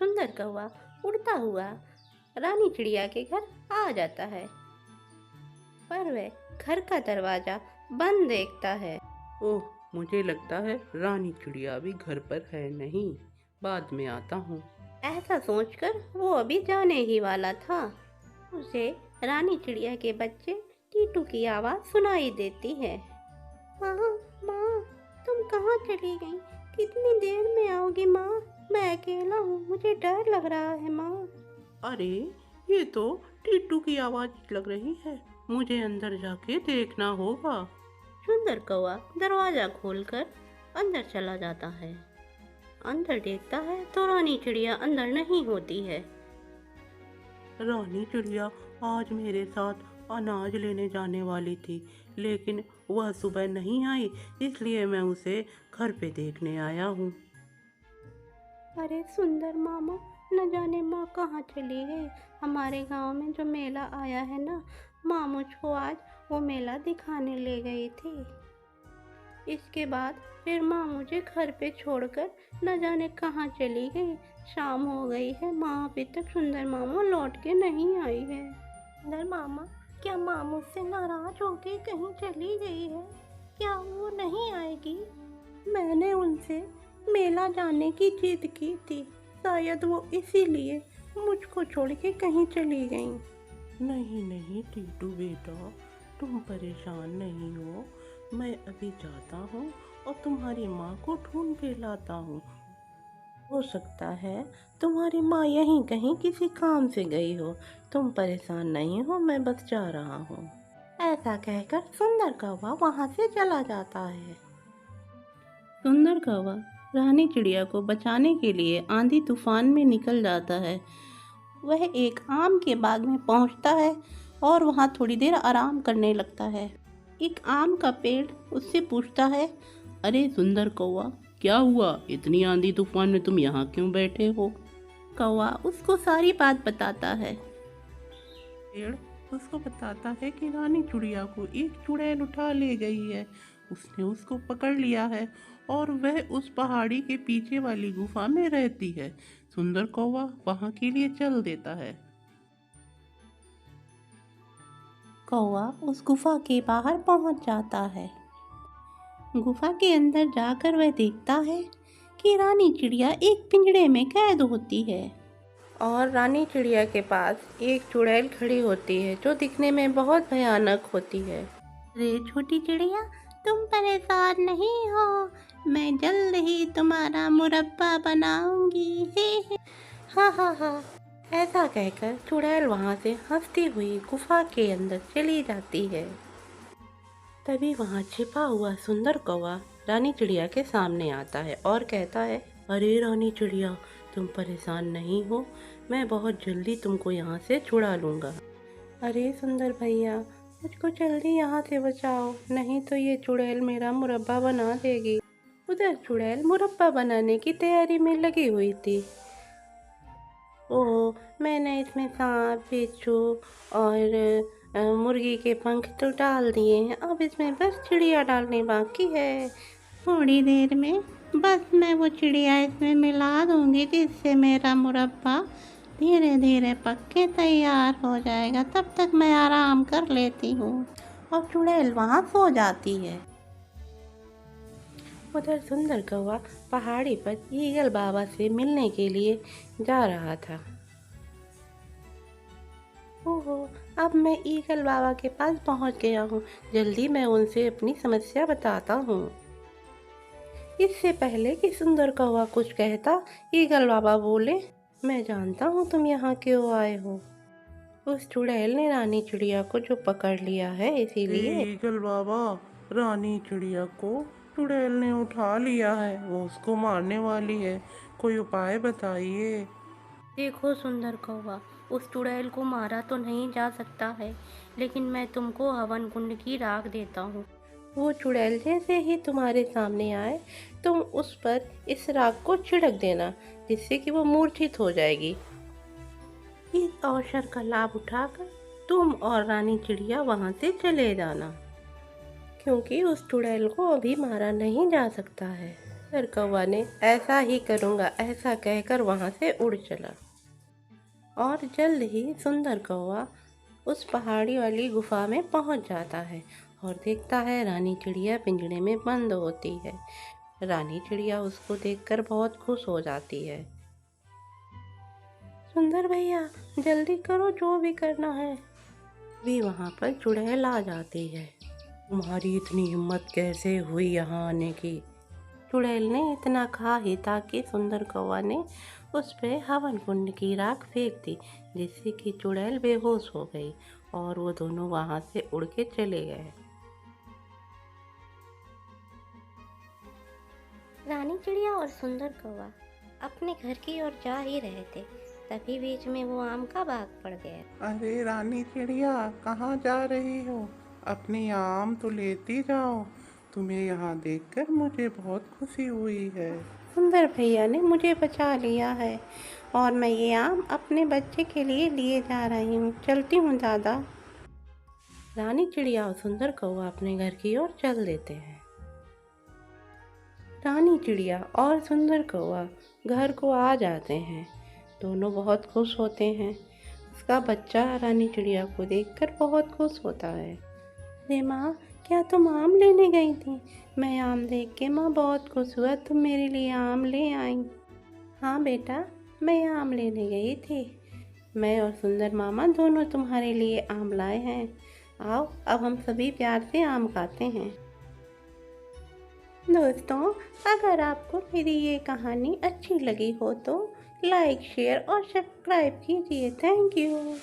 सुंदर कौवा उड़ता हुआ रानी चिड़िया के घर आ जाता है, पर वह घर का दरवाजा बंद देखता है। ओह, मुझे लगता है रानी चिड़िया भी घर पर है नहीं, बाद में आता हूँ। ऐसा सोचकर वो अभी जाने ही वाला था, उसे रानी चिड़िया के बच्चे टीटू की आवाज सुनाई देती है। माँ, माँ, तुम कहाँ चली गई? कितनी देर में आओगी माँ? मैं अकेला हूँ, मुझे डर लग रहा है माँ। अरे, ये तो टीटू की आवाज लग रही है, मुझे अंदर जाके देखना होगा। सुंदर कौवा दरवाजा खोलकर अंदर चला जाता है। अंदर देखता है तो रानी चिड़िया अंदर नहीं होती है। रानी चिड़िया आज मेरे साथ अनाज लेने जाने वाली थी, लेकिन वह सुबह नहीं आई, इसलिए मैं उसे घर पे देखने आया हूँ। अरे सुंदर मामा, न जाने माँ कहाँ चली गई। हमारे गांव में जो मेला आया है ना, माँ मुझको आज वो मेला दिखाने ले गई थी। इसके बाद फिर माँ मुझे घर पे छोड़कर न जाने कहाँ चली गई। शाम हो गई है, माँ अभी तक सुंदर मामा लौट के नहीं आई है। सुंदर मामा, क्या माँ मुझसे नाराज होके कहीं चली गई है? क्या वो नहीं आएगी? मैंने उनसे मेला जाने की जिद की थी, शायद वो इसीलिए मुझको छोड़ के कहीं चली गई। नहीं नहीं टीटू बेटा, तुम परेशान नहीं हो, मैं अभी जाता हूँ और तुम्हारी माँ को ढूंढ के लाता हूँ। हो सकता है तुम्हारी माँ यहीं कहीं किसी काम से गई हो, तुम परेशान नहीं हो, मैं बस जा रहा हूँ। ऐसा कहकर सुंदर कौवा वहाँ से चला जाता है। सुंदर कौवा रानी चिड़िया को बचाने के लिए आंधी तूफान में निकल जाता है। वह एक आम के बाग में पहुँचता है और वहाँ थोड़ी देर आराम करने लगता है। एक आम का पेड़ उससे पूछता है, अरे सुंदर कौवा, क्या हुआ? इतनी आंधी तूफान में तुम यहाँ क्यों बैठे हो? कौवा उसको सारी बात बताता है। पेड़ उसको बताता है कि रानी चिड़िया को एक चुड़ैल उठा ले गई है, उसने उसको पकड़ लिया है और वह उस पहाड़ी के पीछे वाली गुफा में रहती है। सुंदर कौवा वहाँ के लिए चल देता है। कौवा उस गुफा के बाहर पहुंच जाता है। गुफा के अंदर जाकर वह देखता है कि रानी चिड़िया एक पिंजरे में कैद होती है और रानी चिड़िया के पास एक चुड़ैल खड़ी होती है जो दिखने में बहुत भयानक होती है। अरे छोटी चिड़िया, तुम परेशान नहीं हो, मैं जल्द ही तुम्हारा मुरब्बा बनाऊंगी। हे। हाँ हाँ हाँ, ऐसा कहकर चुड़ैल वहाँ से हंसती हुई गुफा के अंदर चली जाती है। तभी वहाँ छिपा हुआ सुंदर कौवा रानी चिड़िया के सामने आता है और कहता है, अरे रानी चिड़िया, तुम परेशान नहीं हो, मैं बहुत जल्दी तुमको यहाँ से छुड़ा लूँगा। अरे सुंदर भैया, मुझको जल्दी यहाँ से बचाओ, नहीं तो ये चुड़ैल मेरा मुरब्बा बना देगी। उधर चुड़ैल मुरब्बा बनाने की तैयारी में लगी हुई थी। ओह, मैंने इसमें सांप, बिच्छू और मुर्गी के पंख तो डाल दिए हैं, अब इसमें बस चिड़िया डालनी बाकी है। थोड़ी देर में बस मैं वो चिड़िया इसमें मिला दूंगी, जिससे मेरा मुरब्बा धीरे धीरे पक के तैयार हो जाएगा। तब तक मैं आराम कर लेती हूँ। और चुड़ैल वहाँ सो जाती है। उधर सुंदर कौवा पहाड़ी पर ईगल बाबा से मिलने के लिए जा रहा था। ओहो, अब मैं ईगल बाबा के पास पहुंच गया हूँ, जल्दी मैं उनसे अपनी समस्या बताता हूँ। इससे पहले कि सुंदर कौवा कुछ कहता, ईगल बाबा बोले, मैं जानता हूँ तुम यहाँ क्यों आए हो। उस चुड़ैल ने रानी चिड़िया को जो पकड़ लिया है, इसीलिए। ईगल बाबा, रानी चिड़िया को चुड़ैल ने उठा लिया है, वो उसको मारने वाली है, कोई उपाय बताइए। देखो सुंदर कौवा, उस चुड़ैल को मारा तो नहीं जा सकता है, लेकिन मैं तुमको हवन कुंड की राख देता हूँ। वो चुड़ैल जैसे ही तुम्हारे सामने आए, तुम उस पर इस राख को छिड़क देना, जिससे कि वो मूर्छित हो जाएगी। इस अवसर का लाभ उठाकर तुम और रानी चिड़िया वहाँ से चले जाना, क्योंकि उस चुड़ैल को अभी मारा नहीं जा सकता है। सुंदर कौवा ने ऐसा ही करूँगा ऐसा कहकर वहाँ से उड़ चला। और जल्द ही सुंदर कौवा उस पहाड़ी वाली गुफा में पहुँच जाता है और देखता है रानी चिड़िया पिंजड़े में बंद होती है। रानी चिड़िया उसको देखकर बहुत खुश हो जाती है। सुंदर भैया जल्दी करो जो भी करना है। भी वहाँ पर चुड़ैल आ जाती है। तुम्हारी इतनी हिम्मत कैसे हुई यहाँ आने की? चुड़ैल ने इतना कहा ही था कि सुंदर कौवा ने उस पे हवन कुंड की राख फेंक दी, जिससे कि चुड़ैल बेहोश हो गई और वो दोनों वहाँ से उड़ के चले गए। रानी चिड़िया और सुंदर कौवा अपने घर की ओर जा ही रहे थे, तभी बीच में वो आम का बाग पड़ गया। अरे रानी चिड़िया कहाँ जा रही हो? अपनी आम तो लेती जाओ। तुम्हें यहाँ देखकर मुझे बहुत खुशी हुई है। सुंदर भैया ने मुझे बचा लिया है और मैं ये आम अपने बच्चे के लिए जा रही हूँ। चलती हूँ दादा। रानी चिड़िया और सुंदर कौवा अपने घर की ओर चल देते हैं। रानी चिड़िया और सुंदर कौवा घर को आ जाते हैं। दोनों बहुत खुश होते हैं। उसका बच्चा रानी चिड़िया को देखकर बहुत खुश होता है। अरे माँ, क्या तुम आम लेने गई थी? मैं आम देख के माँ बहुत खुश हुआ, तुम मेरे लिए आम ले आई। हाँ बेटा, मैं आम लेने गई थी। मैं और सुंदर मामा दोनों तुम्हारे लिए आम लाए हैं। आओ अब हम सभी प्यार से आम खाते हैं। दोस्तों, अगर आपको मेरी ये कहानी अच्छी लगी हो तो लाइक, शेयर और सब्सक्राइब कीजिए। Thank you.